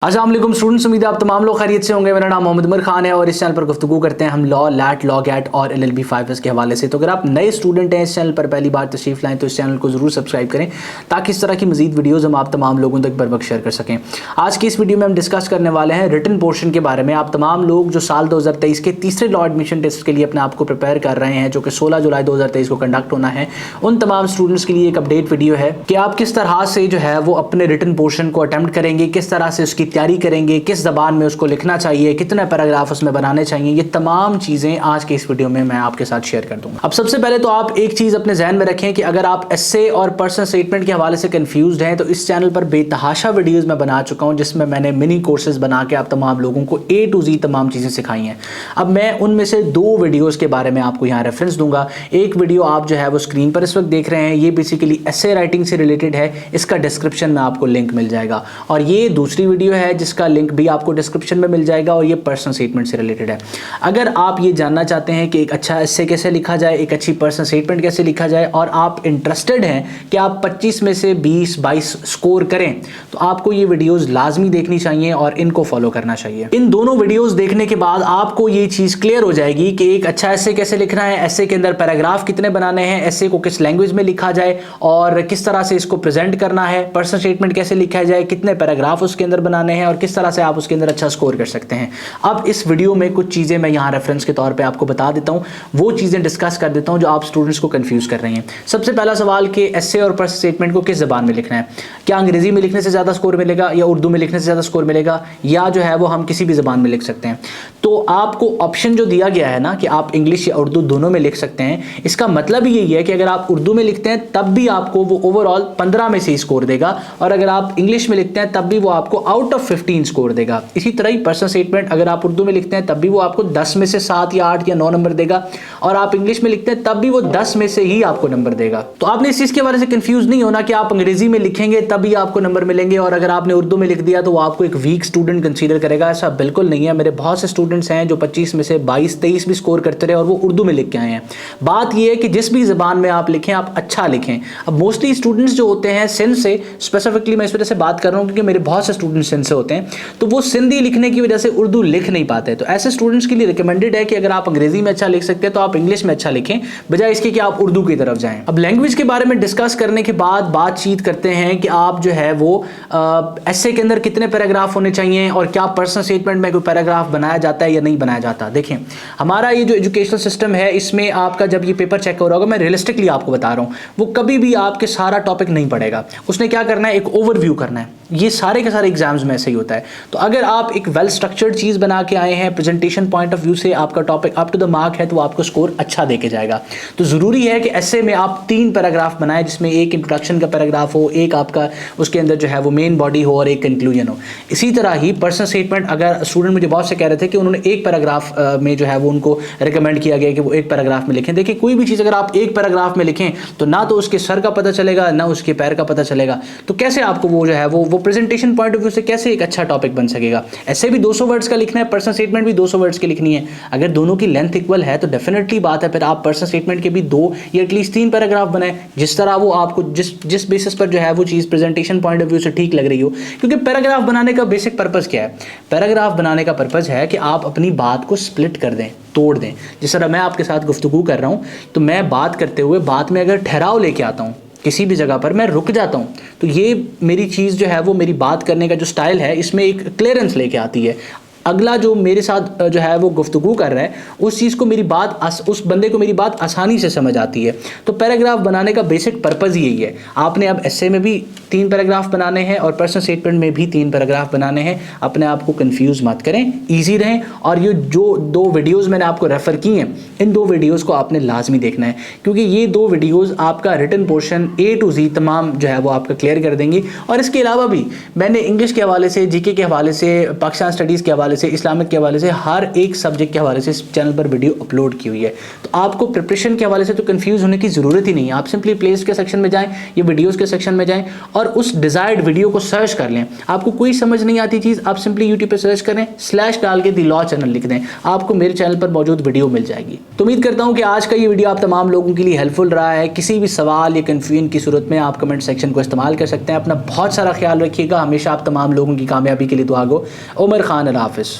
अस्सलाम वालेकुम स्टूडेंट्स, उम्मीद है आप तमाम लोग खैरियत से होंगे। मेरा नाम मोहम्मद उमर खान है और इस चैनल पर गुफ्तगू करते हैं हम लॉ, लैट, लॉ गैट और LLB 5S के हवाले से। तो अगर आप नए स्टूडेंट हैं, इस चैनल पर पहली बार तशरीफ़ लाएं तो इस चैनल को ज़रूर सब्सक्राइब करें ताकि इस तरह की मजीद वीडियोज़ हम आप तमाम लोगों तक बर वक्त शेयर कर सकें। आज की इस वीडियो में हम डिस्कस करने वाले हैं रिटन पोर्शन के बारे में। आप तमाम लोग जो साल 2023 के तीसरे लॉ एडमिशन टेस्ट के लिए अपने आप को प्रिपेयर कर रहे हैं, जो कि 16 जुलाई 2023 को कंडक्ट होना है, उन तमाम स्टूडेंट्स के लिए एक अपडेट वीडियो है कि आप किस तरह से जो है वो अपने रिटन पोर्शन को अटैम्प्ट करेंगे, किस तरह से उसकी तैयारी करेंगे, किस ज़बान में उसको लिखना चाहिए, कितने पैराग्राफ उसमें बनाने चाहिए। ये तमाम चीज़ें आज के इस वीडियो में मैं आपके साथ शेयर कर दूंगा। अब सबसे पहले तो आप एक चीज़ अपने जहन में रखें कि अगर आप एस्से और पर्सनल स्टेटमेंट के हवाले से कंफ्यूज्ड हैं तो इस चैनल पर बेतहाशा वीडियोज़ मैं बना चुका हूँ, जिसमें मैंने मिनी कोर्सेज बना के आप तमाम लोगों को A to Z तमाम चीज़ें सिखाई हैं। अब मैं उनमें से 2 वीडियोज़ के बारे में आपको यहाँ रेफरेंस दूंगा। एक वीडियो आप जो है वो स्क्रीन पर इस वक्त देख रहे हैं, ये बेसिकली एस्से राइटिंग से रिलेटेड है, इसका डिस्क्रिप्शन में आपको लिंक मिल जाएगा। और ये दूसरी वीडियो है जिसका लिंक भी आपको डिस्क्रिप्शन में मिल जाएगा और ये पर्सनल स्टेटमेंट से रिलेटेड है। अगर आप ये जानना चाहते हैं कि एक अच्छा एस्से कैसे लिखा जाए, एक अच्छी पर्सनल स्टेटमेंट कैसे लिखा जाए, और आप इंटरेस्टेड हैं कि आप 25 में से 20-22 स्कोर करें, तो आपको ये वीडियोस लाजमी देखनी चाहिए और इनको फॉलो करना चाहिए। इन दोनों वीडियोस देखने के बाद आपको ये चीज क्लियर हो जाएगी कि एक अच्छा एस्से कैसे लिखना है, एस्से के अंदर पैराग्राफ कितने बनाने हैं, एस्से को किस लैंग्वेज में लिखा जाए और किस तरह से इसको प्रेजेंट करना है, पर्सनल स्टेटमेंट कैसे लिखा जाए, कितने पैराग्राफ उसके अंदर बनाने हैं और किस तरह से आप उसके अंदर अच्छा स्कोर कर सकते हैं। अब इस वीडियो में कुछ चीजें मैं यहां रेफरेंस के तौर पे आपको बता देता हूं, वो चीजें डिस्कस कर देता हूं जो आप स्टूडेंट्स को कंफ्यूज कर रही हैं। सबसे पहला सवाल कि एस्से और पर्सनल स्टेटमेंट को किस ज़बान में लिखना है। क्या अंग्रेजी में लिखने से ज्यादा स्कोर मिलेगा या उर्दू में लिखने से ज्यादा स्कोर मिलेगा, या जो है वो हम किसी भी ज़बान में लिख सकते हैं। तो आपको ऑप्शन जो दिया गया है ना कि आप इंग्लिश या उर्दू दोनों में लिख सकते हैं, इसका मतलब ही यही है कि अगर आप उर्दू में लिखते हैं तब भी आपको वो ओवरऑल 15 में से ही स्कोर देगा, और अगर आप इंग्लिश में लिखते हैं तब भी वो आपको आउट ऑफ 15 स्कोर देगा। इसी तरह ही पर्सनल स्टेटमेंट अगर आप उर्दू में लिखते हैं तब भी वो आपको 10 में से 7 या 8 या 9 नंबर देगा, और आप इंग्लिश में लिखते हैं तब भी वो 10 में से ही आपको नंबर देगा। तो आपने इस चीज के बारे से कंफ्यूज नहीं होना कि आप अंग्रेजी में लिखेंगे तभी आपको नंबर मिलेंगे और अगर आपने उर्दू में लिख दिया तो वो आपको एक वीक स्टूडेंट कंसीडर करेगा। ऐसा बिल्कुल नहीं है। मेरे बहुत से स्टूडेंट्स हैं जो 25 में से 22-23 भी स्कोर करते रहे और वो उर्दू में लिख के आए हैं। बात यह है कि जिस भी जबान में आप लिखें आप अच्छा लिखें। अब मोस्टली स्टूडेंट्स जो होते हैं सिंध से, स्पेसिफिकली मैं इस वजह से बात कर रहा हूँ क्योंकि मेरे बहुत से स्टूडेंट्स सिंध से होते हैं, तो वो सिंधी लिखने की वजह से उर्दू लिख नहीं पाते। तो ऐसे स्टूडेंट्स के लिए रिकमेंडेड है कि अगर आप अंग्रेजी में अच्छा लिख सकते हैं तो आप इंग्लिश में अच्छा लिखें, बजाय इसके कि आप उर्दू की तरफ जाएं। अब लैंग्वेज के बारे में डिस्कस करने के बाद बातचीत करते हैं कि आप जो है वो एस्से के अंदर कितने पैराग्राफ होने चाहिए और क्या पर्सनल स्टेटमेंट में कोई पैराग्राफ बनाया जाता है या नहीं बनाया जाता। देखें, हमारा ये जो एजुकेशनल सिस्टम है, इसमें आपका जब ये पेपर चेक हो रहा होगा, मैं रियलिस्टिकली आपको बता रहा हूँ, वो कभी भी आपके सारा टॉपिक नहीं पढ़ेगा। उसने क्या करना है, एक ओवरव्यू करना है। ये सारे के सारे एग्जाम्स में ऐसे ही होता है। तो अगर आप एक वेल स्ट्रक्चर्ड चीज बना के आए हैं, प्रेजेंटेशन पॉइंट ऑफ व्यू से आपका topic up to the mark है, तो आपको स्कोर अच्छा देके जाएगा। तो जरूरी है कि ऐसे में आप 3 पैराग्राफ बनाएं, जिसमें एक इंट्रोडक्शन का पैराग्राफ हो, एक आपका उसके अंदर जो है वो मेन बॉडी हो और एक कंक्लूजन हो। इसी तरह ही पर्सनल स्टेटमेंट, अगर स्टूडेंट मुझे बहुत से कह रहे थे कि उन्होंने एक पैराग्राफ में जो है वो उनको रिकमेंड किया गया कि वो एक पैराग्राफ में लिखें। देखिए, कोई भी चीज़ अगर आप एक पैराग्राफ में लिखें तो ना तो उसके सर का पता चलेगा ना उसके पैर का पता चलेगा, तो कैसे आपको वो जो है वो प्रेजेंटेशन पॉइंट ऑफ व्यू से कैसे एक अच्छा टॉपिक बन सकेगा। ऐसे भी 200 वर्ड्स का लिखना है, पर्सनल स्टेटमेंट भी 200 वर्ड्स की लिखनी है। अगर दोनों की लेंथ इक्वल है तो डेफिनेटली बात है फिर आप पर्सनल स्टेटमेंट के भी 2 या एटलीस्ट 3 पैराग्राफ बनाएं, जिस तरह वो आपको जिस बेसिस पर जो है वो चीज़ प्रेजेंटेशन पॉइंट ऑफ व्यू से ठीक लग रही हो। क्योंकि पैराग्राफ बनाने का बेसिक पर्पज़ क्या है? पैराग्राफ बनाने का पर्पज़ है कि आप अपनी बात को स्प्लिट कर दें, तोड़ दें। जिस तरह मैं आपके साथ गुफ्तगू कर रहा हूँ, तो मैं बात करते हुए बात में अगर ठहराव लेके आता हूँ, किसी भी जगह पर मैं रुक जाता हूँ, तो ये मेरी चीज़ जो है वो मेरी बात करने का जो स्टाइल है, इसमें एक क्लियरेंस लेके आती है। अगला जो मेरे साथ जो है वो गुफ्तगू कर रहा है, उस चीज़ को मेरी बात उस बंदे को मेरी बात आसानी से समझ आती है। तो पैराग्राफ बनाने का बेसिक पर्पज़ यही है। आपने अब एस्से में भी 3 पैराग्राफ बनाने हैं और पर्सनल स्टेटमेंट में भी 3 पैराग्राफ बनाने हैं। अपने आप को कंफ्यूज मत करें, ईजी रहें। और ये जो 2 वीडियोज़ मैंने आपको रेफ़र की हैं, इन 2 वीडियोज़ को आपने लाजमी देखना है, क्योंकि ये 2 वीडियोज़ आपका written portion A to Z तमाम जो है वो आपका क्लियर कर देंगी। और इसके अलावा भी मैंने इंग्लिश के हवाले से, GK के हवाले से, पाकिस्तान स्टडीज़ के हवाले हवाले से, इस्लामिक के हवाले से, हर एक सब्जेक्ट के हवाले से इस चैनल पर वीडियो अपलोड की हुई है। तो आपको प्रिपरेशन के हवाले से तो कंफ्यूज होने की ज़रूरत ही नहीं है। आप सिंपली प्लेलिस्ट के सेक्शन में जाएं या वीडियोस के सेक्शन में जाएं और उस डिज़ायर्ड वीडियो को सर्च कर लें। आपको कोई समझ नहीं आती चीज़, आप सिंपली यूट्यूब पर सर्च करें, स्लैश डाल के दी लॉ चैनल लिख दें, आपको मेरे चैनल पर मौजूद वीडियो मिल जाएगी। तो उम्मीद करता हूँ कि आज का ये वीडियो आप तमाम लोगों के लिए हेल्पफुल रहा है। किसी भी सवाल या कन्फ्यूजन की सूरत में आप कमेंट सेक्शन को इस्तेमाल कर सकते हैं। अपना बहुत सारा ख्याल रखिएगा। हमेशा आप तमाम लोगों की कामयाबी के लिए दुआ गो। उमर खान, अल्लाह हाफ़िज़।